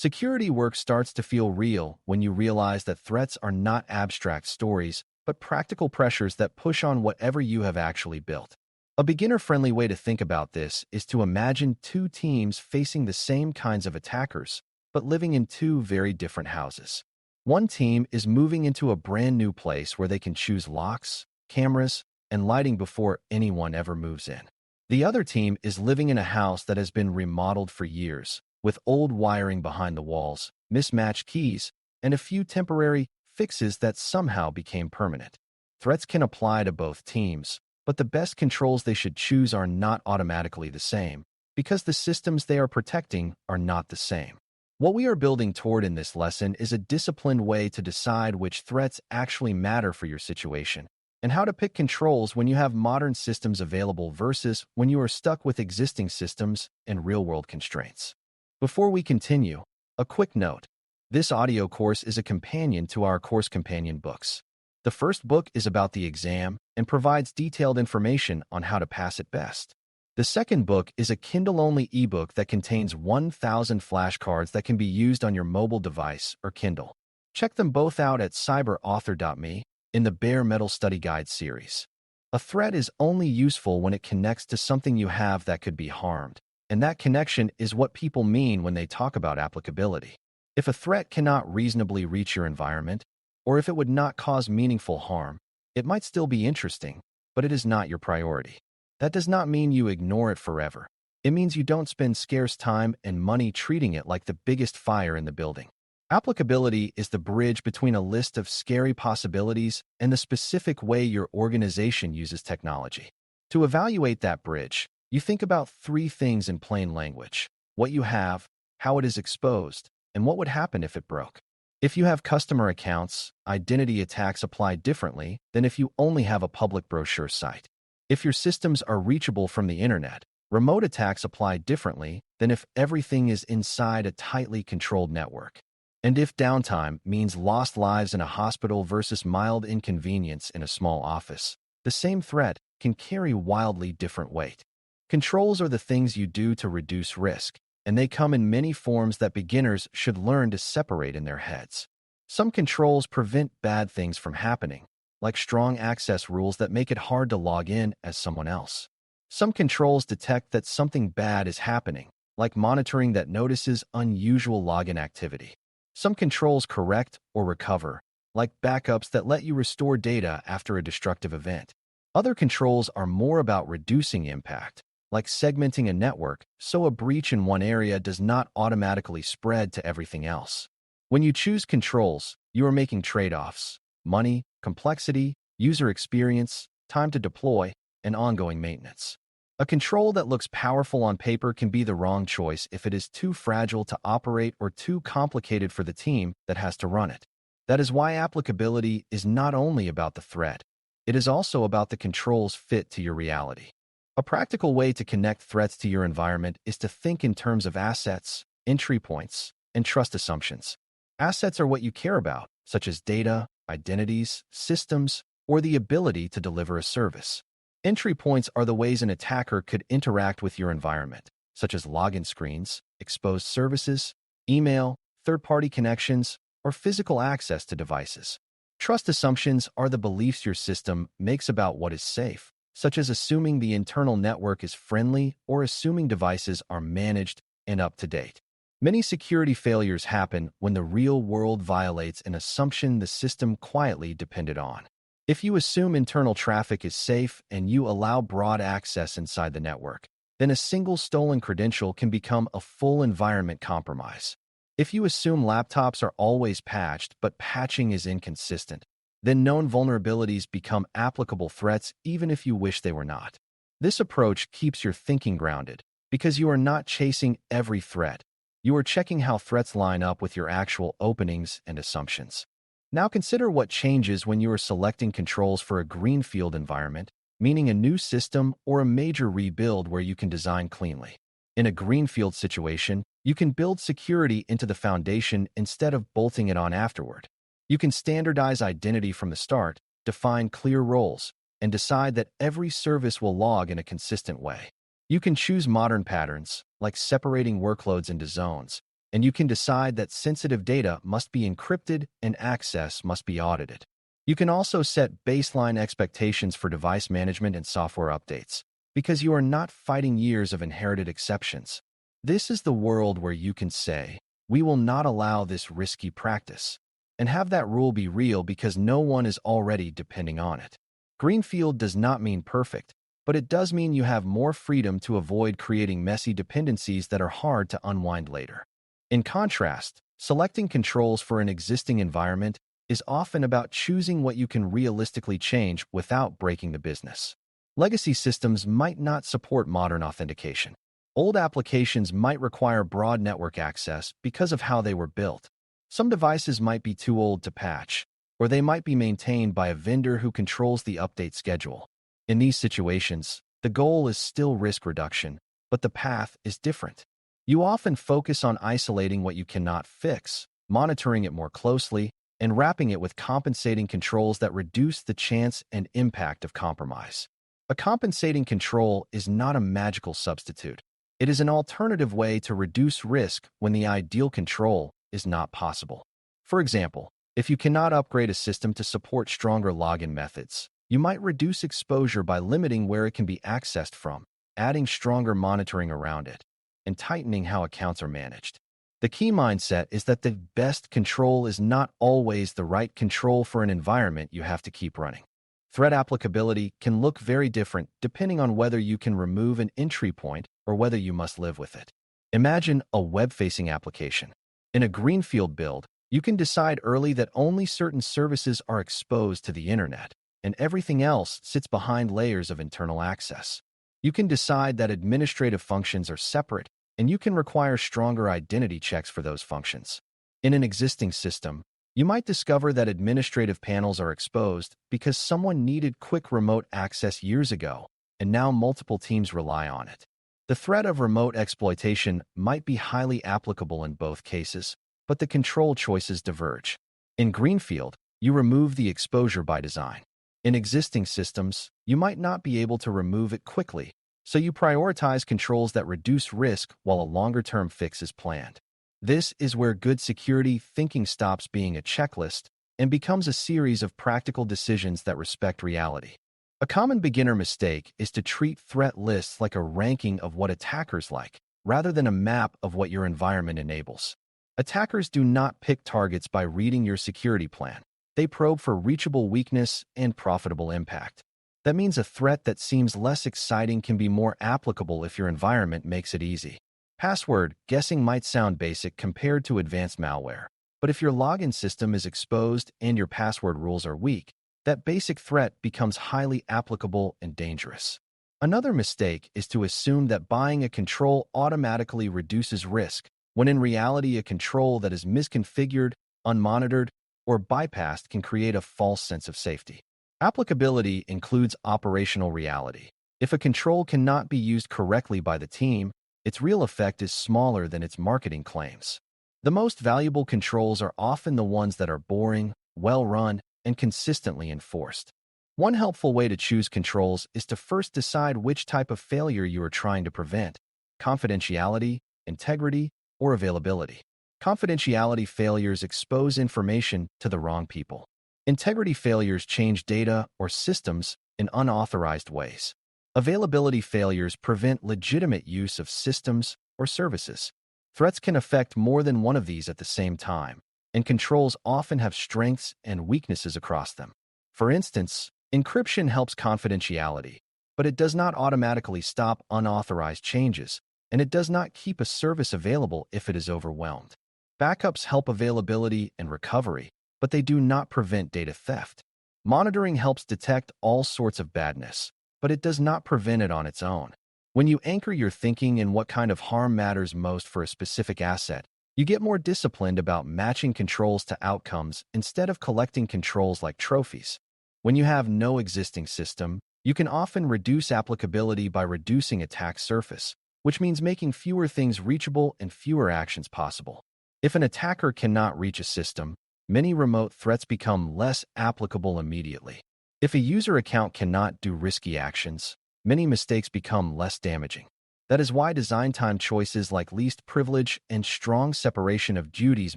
Security work starts to feel real when you realize that threats are not abstract stories, but practical pressures that push on whatever you have actually built. A beginner-friendly way to think about this is to imagine two teams facing the same kinds of attackers, but living in two very different houses. One team is moving into a brand new place where they can choose locks, cameras, and lighting before anyone ever moves in. The other team is living in a house that has been remodeled for years, with old wiring behind the walls, mismatched keys, and a few temporary fixes that somehow became permanent. Threats can apply to both teams, but the best controls they should choose are not automatically the same, because the systems they are protecting are not the same. What we are building toward in this lesson is a disciplined way to decide which threats actually matter for your situation, and how to pick controls when you have modern systems available versus when you are stuck with existing systems and real-world constraints. Before we continue, a quick note. This audio course is a companion to our course companion books. The first book is about the exam and provides detailed information on how to pass it best. The second book is a Kindle-only ebook that contains 1,000 flashcards that can be used on your mobile device or Kindle. Check them both out at cyberauthor.me in the Bare Metal Study Guide series. A threat is only useful when it connects to something you have that could be harmed, and that connection is what people mean when they talk about applicability. If a threat cannot reasonably reach your environment, or if it would not cause meaningful harm, it might still be interesting, but it is not your priority. That does not mean you ignore it forever. It means you don't spend scarce time and money treating it like the biggest fire in the building. Applicability is the bridge between a list of scary possibilities and the specific way your organization uses technology. To evaluate that bridge, you think about three things in plain language: what you have, how it is exposed, and what would happen if it broke. If you have customer accounts, identity attacks apply differently than if you only have a public brochure site. If your systems are reachable from the internet, remote attacks apply differently than if everything is inside a tightly controlled network. And if downtime means lost lives in a hospital versus mild inconvenience in a small office, the same threat can carry wildly different weight. Controls are the things you do to reduce risk, and they come in many forms that beginners should learn to separate in their heads. Some controls prevent bad things from happening, like strong access rules that make it hard to log in as someone else. Some controls detect that something bad is happening, like monitoring that notices unusual login activity. Some controls correct or recover, like backups that let you restore data after a destructive event. Other controls are more about reducing impact, like segmenting a network so a breach in one area does not automatically spread to everything else. When you choose controls, you are making trade-offs: money, complexity, user experience, time to deploy, and ongoing maintenance. A control that looks powerful on paper can be the wrong choice if it is too fragile to operate or too complicated for the team that has to run it. That is why applicability is not only about the threat, it is also about the controls fit to your reality. A practical way to connect threats to your environment is to think in terms of assets, entry points, and trust assumptions. Assets are what you care about, such as data, identities, systems, or the ability to deliver a service. Entry points are the ways an attacker could interact with your environment, such as login screens, exposed services, email, third-party connections, or physical access to devices. Trust assumptions are the beliefs your system makes about what is safe, such as assuming the internal network is friendly or assuming devices are managed and up to date. Many security failures happen when the real world violates an assumption the system quietly depended on. If you assume internal traffic is safe and you allow broad access inside the network, then a single stolen credential can become a full environment compromise. If you assume laptops are always patched but patching is inconsistent, then known vulnerabilities become applicable threats even if you wish they were not. This approach keeps your thinking grounded because you are not chasing every threat. You are checking how threats line up with your actual openings and assumptions. Now consider what changes when you are selecting controls for a greenfield environment, meaning a new system or a major rebuild where you can design cleanly. In a greenfield situation, you can build security into the foundation instead of bolting it on afterward. You can standardize identity from the start, define clear roles, and decide that every service will log in a consistent way. You can choose modern patterns, like separating workloads into zones, and you can decide that sensitive data must be encrypted and access must be audited. You can also set baseline expectations for device management and software updates, because you are not fighting years of inherited exceptions. This is the world where you can say, "We will not allow this risky practice," and have that rule be real because no one is already depending on it. Greenfield does not mean perfect, but it does mean you have more freedom to avoid creating messy dependencies that are hard to unwind later. In contrast, selecting controls for an existing environment is often about choosing what you can realistically change without breaking the business. Legacy systems might not support modern authentication. Old applications might require broad network access because of how they were built. Some devices might be too old to patch, or they might be maintained by a vendor who controls the update schedule. In these situations, the goal is still risk reduction, but the path is different. You often focus on isolating what you cannot fix, monitoring it more closely, and wrapping it with compensating controls that reduce the chance and impact of compromise. A compensating control is not a magical substitute. It is an alternative way to reduce risk when the ideal control is not possible. For example, if you cannot upgrade a system to support stronger login methods, you might reduce exposure by limiting where it can be accessed from, adding stronger monitoring around it, and tightening how accounts are managed. The key mindset is that the best control is not always the right control for an environment you have to keep running. Threat applicability can look very different depending on whether you can remove an entry point or whether you must live with it. Imagine a web-facing application. In a greenfield build, you can decide early that only certain services are exposed to the internet, and everything else sits behind layers of internal access. You can decide that administrative functions are separate, and you can require stronger identity checks for those functions. In an existing system, you might discover that administrative panels are exposed because someone needed quick remote access years ago, and now multiple teams rely on it. The threat of remote exploitation might be highly applicable in both cases, but the control choices diverge. In greenfield, you remove the exposure by design. In existing systems, you might not be able to remove it quickly, so you prioritize controls that reduce risk while a longer-term fix is planned. This is where good security thinking stops being a checklist and becomes a series of practical decisions that respect reality. A common beginner mistake is to treat threat lists like a ranking of what attackers like, rather than a map of what your environment enables. Attackers do not pick targets by reading your security plan. They probe for reachable weakness and profitable impact. That means a threat that seems less exciting can be more applicable if your environment makes it easy. Password guessing might sound basic compared to advanced malware, but if your login system is exposed and your password rules are weak, that basic threat becomes highly applicable and dangerous. Another mistake is to assume that buying a control automatically reduces risk, when in reality a control that is misconfigured, unmonitored, or bypassed can create a false sense of safety. Applicability includes operational reality. If a control cannot be used correctly by the team, its real effect is smaller than its marketing claims. The most valuable controls are often the ones that are boring, well-run, and consistently enforced. One helpful way to choose controls is to first decide which type of failure you are trying to prevent: confidentiality, integrity, or availability. Confidentiality failures expose information to the wrong people. Integrity failures change data or systems in unauthorized ways. Availability failures prevent legitimate use of systems or services. Threats can affect more than one of these at the same time, and controls often have strengths and weaknesses across them. For instance, encryption helps confidentiality, but it does not automatically stop unauthorized changes, and it does not keep a service available if it is overwhelmed. Backups help availability and recovery, but they do not prevent data theft. Monitoring helps detect all sorts of badness, but it does not prevent it on its own. When you anchor your thinking in what kind of harm matters most for a specific asset, you get more disciplined about matching controls to outcomes instead of collecting controls like trophies. When you have no existing system, you can often reduce applicability by reducing attack surface, which means making fewer things reachable and fewer actions possible. If an attacker cannot reach a system, many remote threats become less applicable immediately. If a user account cannot do risky actions, many mistakes become less damaging. That is why design time choices like least privilege and strong separation of duties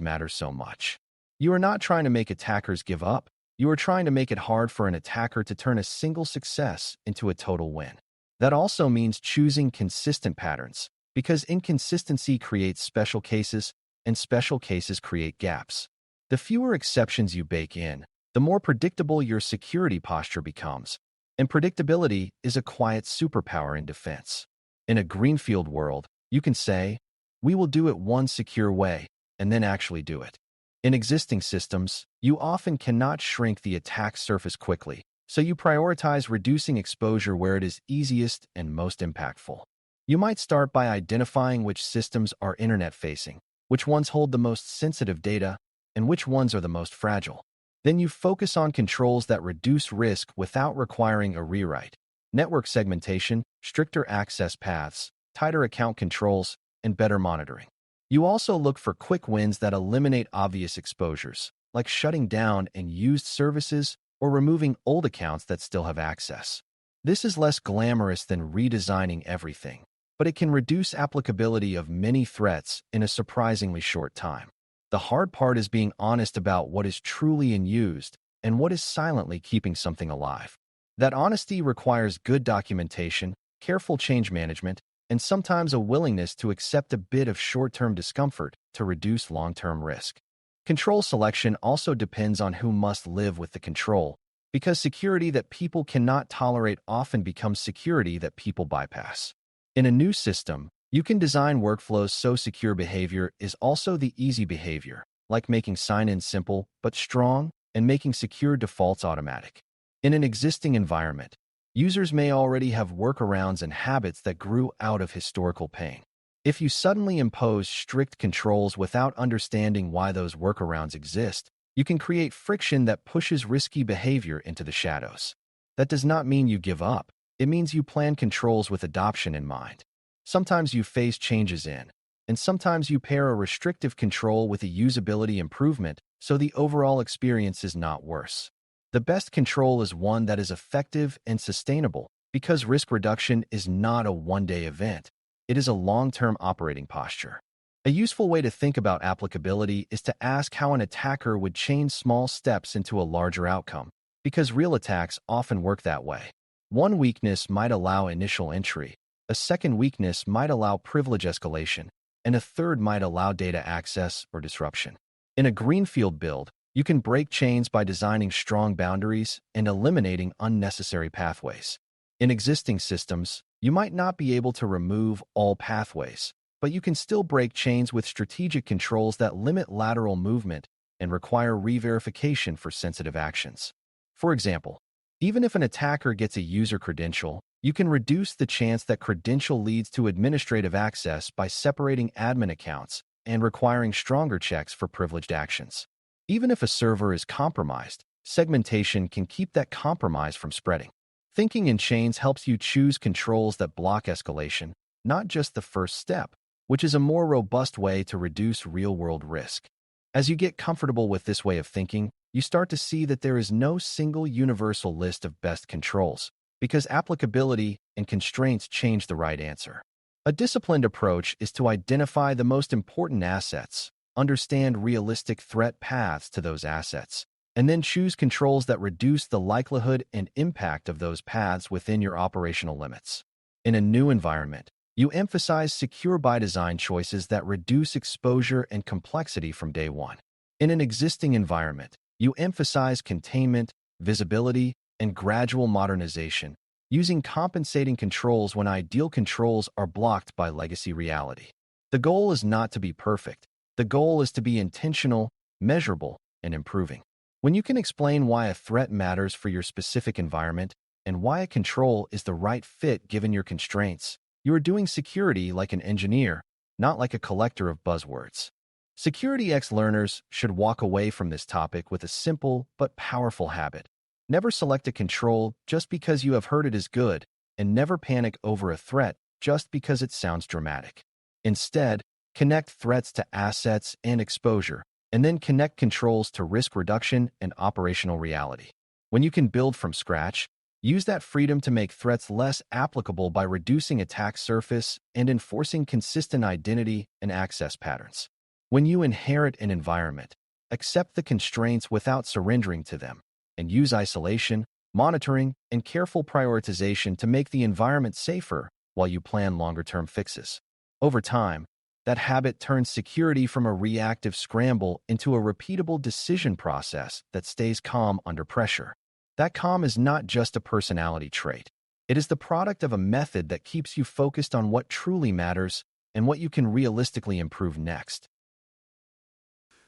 matter so much. You are not trying to make attackers give up. You are trying to make it hard for an attacker to turn a single success into a total win. That also means choosing consistent patterns, because inconsistency creates special cases, and special cases create gaps. The fewer exceptions you bake in, the more predictable your security posture becomes. And predictability is a quiet superpower in defense. In a greenfield world, you can say, "We will do it one secure way," and then actually do it. In existing systems, you often cannot shrink the attack surface quickly, so you prioritize reducing exposure where it is easiest and most impactful. You might start by identifying which systems are internet-facing, which ones hold the most sensitive data, and which ones are the most fragile. Then you focus on controls that reduce risk without requiring a rewrite. Network segmentation, stricter access paths, tighter account controls, and better monitoring. You also look for quick wins that eliminate obvious exposures, like shutting down unused services or removing old accounts that still have access. This is less glamorous than redesigning everything, but it can reduce applicability of many threats in a surprisingly short time. The hard part is being honest about what is truly unused and what is silently keeping something alive. That honesty requires good documentation, careful change management, and sometimes a willingness to accept a bit of short-term discomfort to reduce long-term risk. Control selection also depends on who must live with the control, because security that people cannot tolerate often becomes security that people bypass. In a new system, you can design workflows so secure behavior is also the easy behavior, like making sign-in simple but strong and making secure defaults automatic. In an existing environment, users may already have workarounds and habits that grew out of historical pain. If you suddenly impose strict controls without understanding why those workarounds exist, you can create friction that pushes risky behavior into the shadows. That does not mean you give up. It means you plan controls with adoption in mind. Sometimes you phase changes in, and sometimes you pair a restrictive control with a usability improvement so the overall experience is not worse. The best control is one that is effective and sustainable, because risk reduction is not a one-day event. It is a long-term operating posture. A useful way to think about applicability is to ask how an attacker would change small steps into a larger outcome, because real attacks often work that way. One weakness might allow initial entry, a second weakness might allow privilege escalation, and a third might allow data access or disruption. In a greenfield build, you can break chains by designing strong boundaries and eliminating unnecessary pathways. In existing systems, you might not be able to remove all pathways, but you can still break chains with strategic controls that limit lateral movement and require re-verification for sensitive actions. For example, even if an attacker gets a user credential, you can reduce the chance that credential leads to administrative access by separating admin accounts and requiring stronger checks for privileged actions. Even if a server is compromised, segmentation can keep that compromise from spreading. Thinking in chains helps you choose controls that block escalation, not just the first step, which is a more robust way to reduce real-world risk. As you get comfortable with this way of thinking, you start to see that there is no single universal list of best controls, because applicability and constraints change the right answer. A disciplined approach is to identify the most important assets, understand realistic threat paths to those assets, and then choose controls that reduce the likelihood and impact of those paths within your operational limits. In a new environment, you emphasize secure by design choices that reduce exposure and complexity from day one. In an existing environment, you emphasize containment, visibility, and gradual modernization, using compensating controls when ideal controls are blocked by legacy reality. The goal is not to be perfect. The goal is to be intentional, measurable, and improving. When you can explain why a threat matters for your specific environment and why a control is the right fit given your constraints, you are doing security like an engineer, not like a collector of buzzwords. SecurityX learners should walk away from this topic with a simple but powerful habit. Never select a control just because you have heard it is good, and never panic over a threat just because it sounds dramatic. Instead, connect threats to assets and exposure, and then connect controls to risk reduction and operational reality. When you can build from scratch, Use that freedom to make threats less applicable by reducing attack surface and enforcing consistent identity and access patterns. When you inherit an environment, accept the constraints without surrendering to them, and use isolation, monitoring, and careful prioritization to make the environment safer while you plan longer-term fixes. Over time, that habit turns security from a reactive scramble into a repeatable decision process that stays calm under pressure. That calm is not just a personality trait. It is the product of a method that keeps you focused on what truly matters and what you can realistically improve next.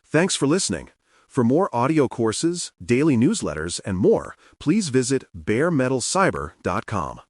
Thanks for listening. For more audio courses, daily newsletters, and more, please visit baremetalcyber.com.